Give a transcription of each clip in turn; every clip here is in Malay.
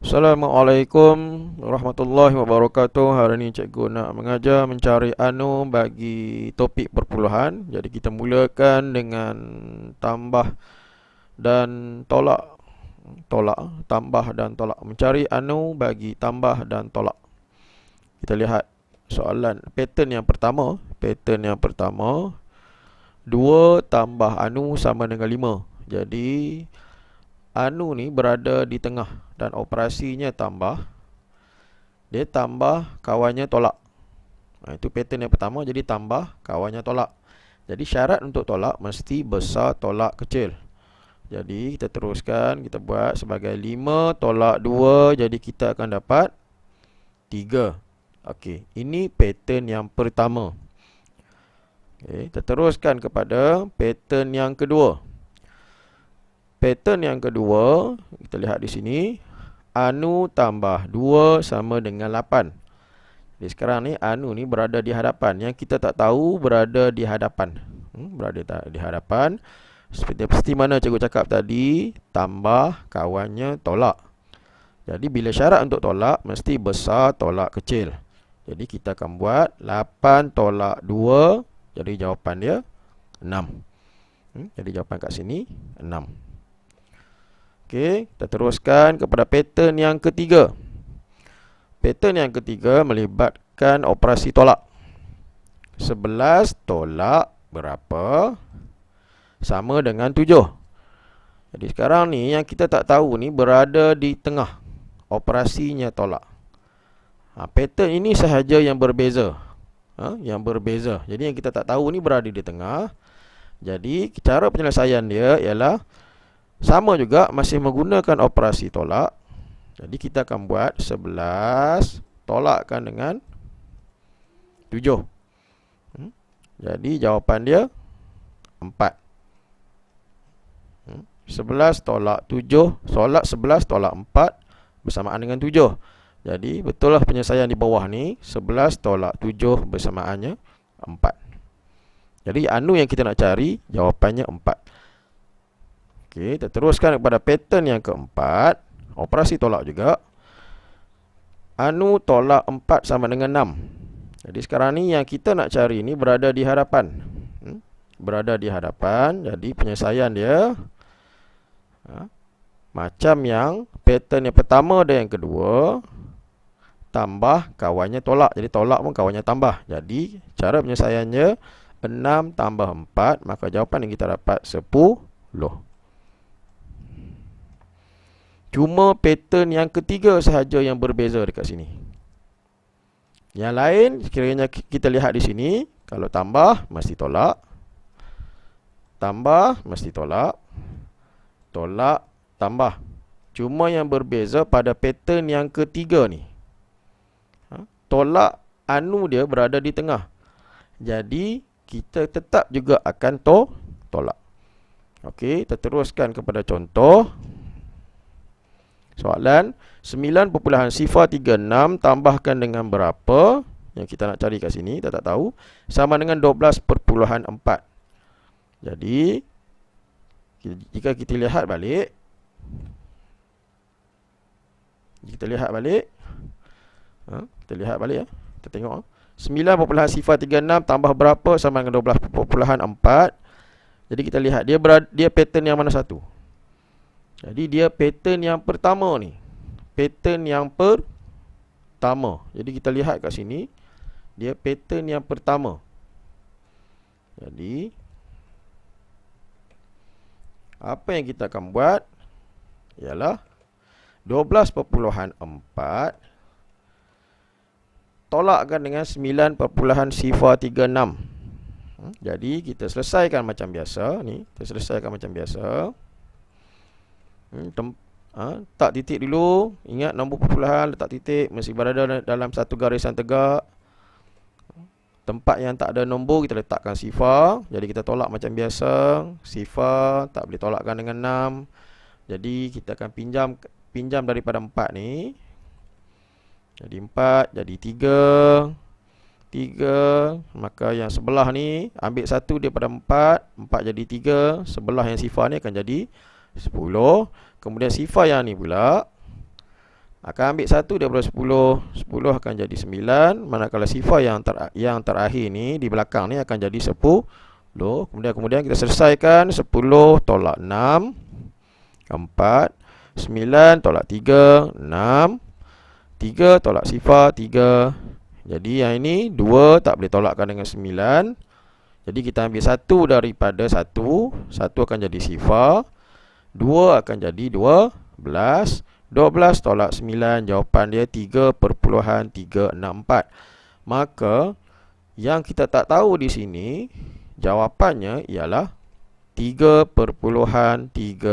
Assalamualaikum warahmatullahi wabarakatuh. Hari ini cikgu nak mengajar mencari anu bagi topik perpuluhan. Jadi kita mulakan dengan tambah dan tolak. Tolak, tambah dan tolak. Mencari anu bagi tambah dan tolak. Kita lihat soalan pattern yang pertama. Pattern yang pertama, 2 tambah anu sama dengan 5. Jadi anu ni berada di tengah dan operasinya tambah. Dia tambah, kawannya tolak. Itu pattern yang pertama. Jadi tambah, kawannya tolak. Jadi syarat untuk tolak mesti besar tolak kecil. Jadi kita teruskan, kita buat sebagai 5 tolak 2. Jadi kita akan dapat 3. Okey, ini pattern yang pertama. Kita teruskan kepada pattern yang kedua. Pattern yang kedua, kita lihat di sini, anu tambah 2 sama dengan 8. Jadi sekarang ni anu ni berada di hadapan. Yang kita tak tahu berada di hadapan. Berada di hadapan. Seperti mana cikgu cakap tadi, tambah, kawannya tolak. Jadi bila syarat untuk tolak, mesti besar tolak kecil. Jadi kita akan buat 8 tolak 2. Jadi jawapan dia 6. Jadi jawapan kat sini 6. Okey, kita teruskan kepada pattern yang ketiga. Pattern yang ketiga melibatkan operasi tolak. 11 tolak berapa? Sama dengan 7. Jadi sekarang ni yang kita tak tahu ni berada di tengah. Operasinya tolak. Pattern ini sahaja yang berbeza. Yang berbeza. Jadi yang kita tak tahu ni berada di tengah. Jadi cara penyelesaian dia ialah sama juga, masih menggunakan operasi tolak. Jadi kita akan buat 11 tolakkan dengan 7. Jadi jawapan dia 4. 11 tolak 7, tolak 11 tolak 4 bersamaan dengan 7. Jadi betul lah penyelesaian di bawah ni, 11 tolak 7 bersamaannya 4. Jadi anu yang kita nak cari, jawapannya 4. Okey, kita teruskan kepada pattern yang keempat. Operasi tolak juga. Anu tolak 4 sama dengan 6. Jadi sekarang ni yang kita nak cari ni berada di hadapan. Berada di hadapan. Jadi penyelesaian dia macam yang pattern yang pertama dan yang kedua. Tambah, kawannya tolak. Jadi tolak pun kawannya tambah. Jadi cara penyelesaiannya 6 tambah 4. Maka jawapan yang kita dapat 10. Cuma pattern yang ketiga sahaja yang berbeza dekat sini. Yang lain, sekiranya kita lihat di sini, kalau tambah, mesti tolak. Tambah, mesti tolak. Tolak, tambah. Cuma yang berbeza pada pattern yang ketiga ni. Tolak, anu dia berada di tengah. Jadi, kita tetap juga akan tolak. Okey, kita teruskan kepada contoh. Soalan 9.036 tambahkan dengan berapa? Yang kita nak cari kat sini, kita tak tahu. Sama dengan 12.4. Jadi jika kita lihat balik, kita lihat balik ya. Kita tengok 9.036 tambah berapa sama dengan 12.4. Jadi kita lihat dia pattern yang mana satu? Jadi dia pattern yang pertama ni. Pattern yang pertama. Jadi kita lihat kat sini, dia pattern yang pertama. Jadi apa yang kita akan buat ialah 12.4 tolakkan dengan 9.036. Jadi kita selesaikan macam biasa ni. Kita selesaikan macam biasa. Tak titik dulu. Ingat nombor perpuluhan, letak titik, mesti berada dalam satu garisan tegak. Tempat yang tak ada nombor, kita letakkan sifar. Jadi kita tolak macam biasa. Sifar, tak boleh tolakkan dengan 6. Jadi kita akan pinjam daripada 4 ni. Jadi 4, jadi 3. Maka yang sebelah ni, ambil 1 daripada 4. 4 jadi 3. Sebelah yang sifar ni akan jadi 10. Kemudian sifar yang ni pula Akan ambil 1 daripada 10. 10 akan jadi 9. Manakala sifar yang terakhir ni di belakang ni akan jadi 10. Kemudian kita selesaikan. 10 tolak 6 4. 9 tolak 3 6. 3 tolak sifar 3. Jadi yang ini 2 tak boleh tolakkan dengan 9. Jadi kita ambil 1 daripada 1. 1 akan jadi sifar. 2 akan jadi 12. 12 tolak 9, jawapan dia 3.364. Maka yang kita tak tahu di sini jawapannya ialah 3.364.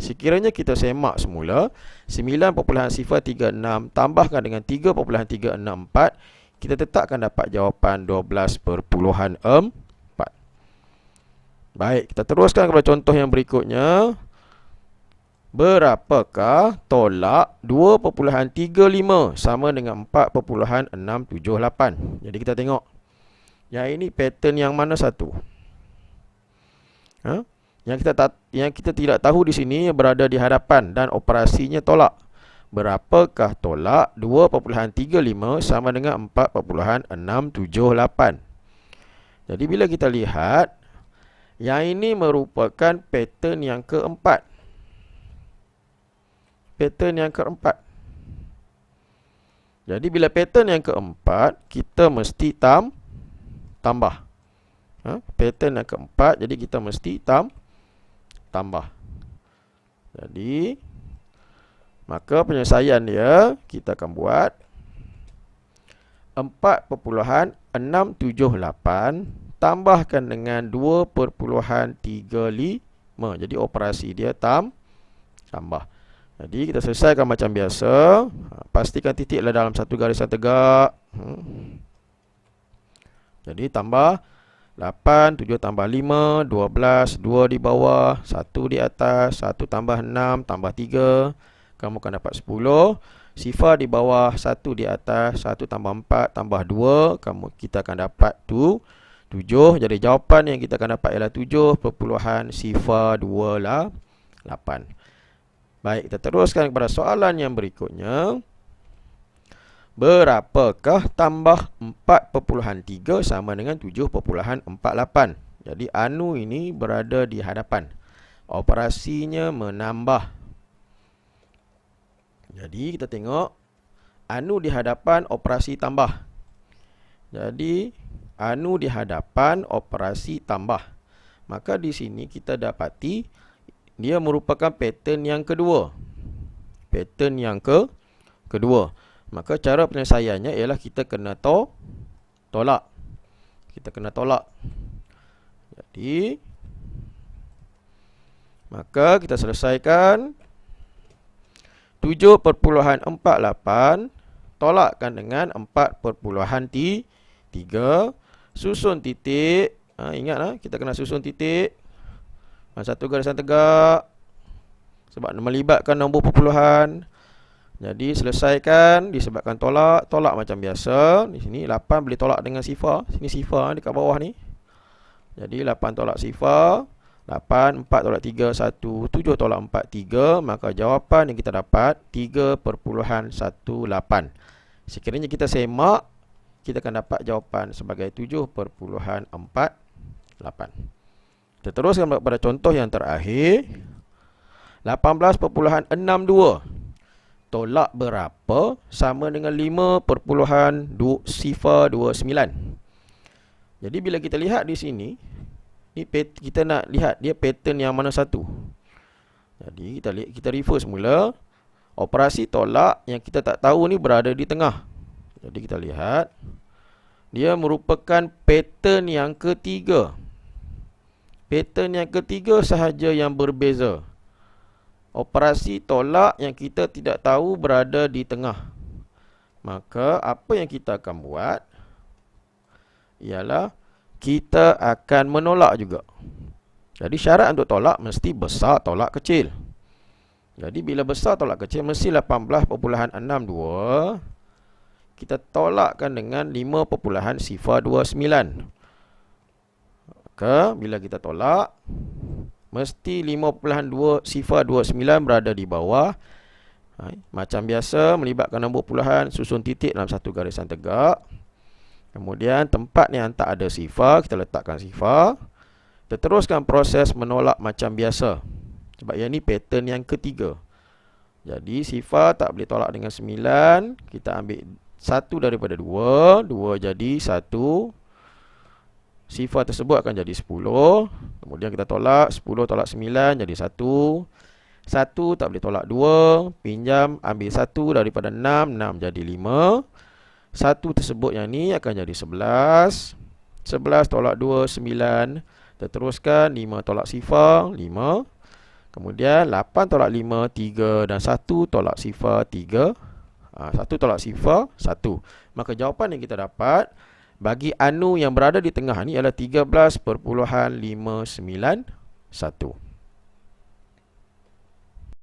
Sekiranya kita semak semula 9.036 tambahkan dengan 3.364, kita tetap akan dapat jawapan 12.4. Baik, kita teruskan kepada contoh yang berikutnya. Berapakah tolak 2.35 sama dengan 4.678? Jadi kita tengok, yang ini pattern yang mana satu? Yang kita tidak tahu di sini berada di hadapan dan operasinya tolak. Berapakah tolak 2.35 sama dengan 4.678? Jadi bila kita lihat, yang ini merupakan pattern yang keempat. Pattern yang keempat. Jadi bila pattern yang keempat, kita mesti tambah. Pattern yang keempat, jadi kita mesti tambah. Jadi maka penyelesaian dia kita akan buat 4.678 tambahkan dengan 2.35. Jadi operasi dia tambah. Jadi kita selesaikan macam biasa. Pastikan titiklah dalam satu garisan tegak. Jadi tambah 8, 7 tambah 5, 12, 2 di bawah, 1 di atas, 1 tambah 6, tambah 3. Kamu akan dapat 10. Sifar di bawah, 1 di atas, 1 tambah 4, tambah 2. Kita akan dapat 7. Jadi jawapan yang kita akan dapat ialah 7.028. Baik, kita teruskan kepada soalan yang berikutnya. Berapakah tambah 4.3 sama dengan 7.48? Jadi anu ini berada di hadapan. Operasinya menambah. Jadi kita tengok, anu di hadapan, operasi tambah. Jadi anu di hadapan, operasi tambah. Maka di sini kita dapati dia merupakan pattern yang kedua. Pattern yang kedua. Maka cara penyelesaiannya ialah kita kena tolak. Kita kena tolak. Jadi maka kita selesaikan 7.48 tolakkan dengan 4.3. Susun titik. Ingatlah, kita kena susun titik. Satu garisan tegak, sebab melibatkan nombor perpuluhan. Jadi selesaikan disebabkan tolak macam biasa. Di sini 8 boleh tolak dengan sifar. Sini sifar dekat bawah ni. Jadi 8 tolak sifar, 8, 4 tolak 3, 1, 7 tolak 4, 3. Maka jawapan yang kita dapat 3.18. Sekiranya kita semak, kita akan dapat jawapan sebagai 7.48. Kita teruskan pada contoh yang terakhir. 18.62 tolak berapa sama dengan 5.029. Jadi bila kita lihat di sini, kita nak lihat dia pattern yang mana satu. Jadi kita refer semula. Operasi tolak yang kita tak tahu ni berada di tengah. Jadi kita lihat, dia merupakan pattern yang ketiga. Pattern yang ketiga sahaja yang berbeza. Operasi tolak yang kita tidak tahu berada di tengah. Maka apa yang kita akan buat ialah kita akan menolak juga. Jadi syarat untuk tolak mesti besar tolak kecil. Jadi bila besar tolak kecil mesti 18.62. Kita tolakkan dengan 5.029. Maka bila kita tolak, mesti 5.2 sifar 29 berada di bawah. Macam biasa, melibatkan nombor puluhan, susun titik dalam satu garisan tegak. Kemudian tempat yang tak ada sifar, kita letakkan sifar. Kita teruskan proses menolak macam biasa, sebab yang ni pattern yang ketiga. Jadi sifar tak boleh tolak dengan 9. Kita ambil 1 daripada 2, 2 jadi 1. Sifar tersebut akan jadi 10. Kemudian kita tolak, 10 tolak 9 jadi 1. 1 tak boleh tolak 2. Pinjam, ambil 1 daripada 6, 6 jadi 5. 1 tersebut yang ni akan jadi 11. 11 tolak 2, 9. Kita teruskan, 5 tolak sifar, 5. Kemudian 8 tolak 5, 3. Dan 1 tolak sifar, 3. 1 tolak sifar, 1. Maka jawapan yang kita dapat bagi anu yang berada di tengah ni adalah 13,591.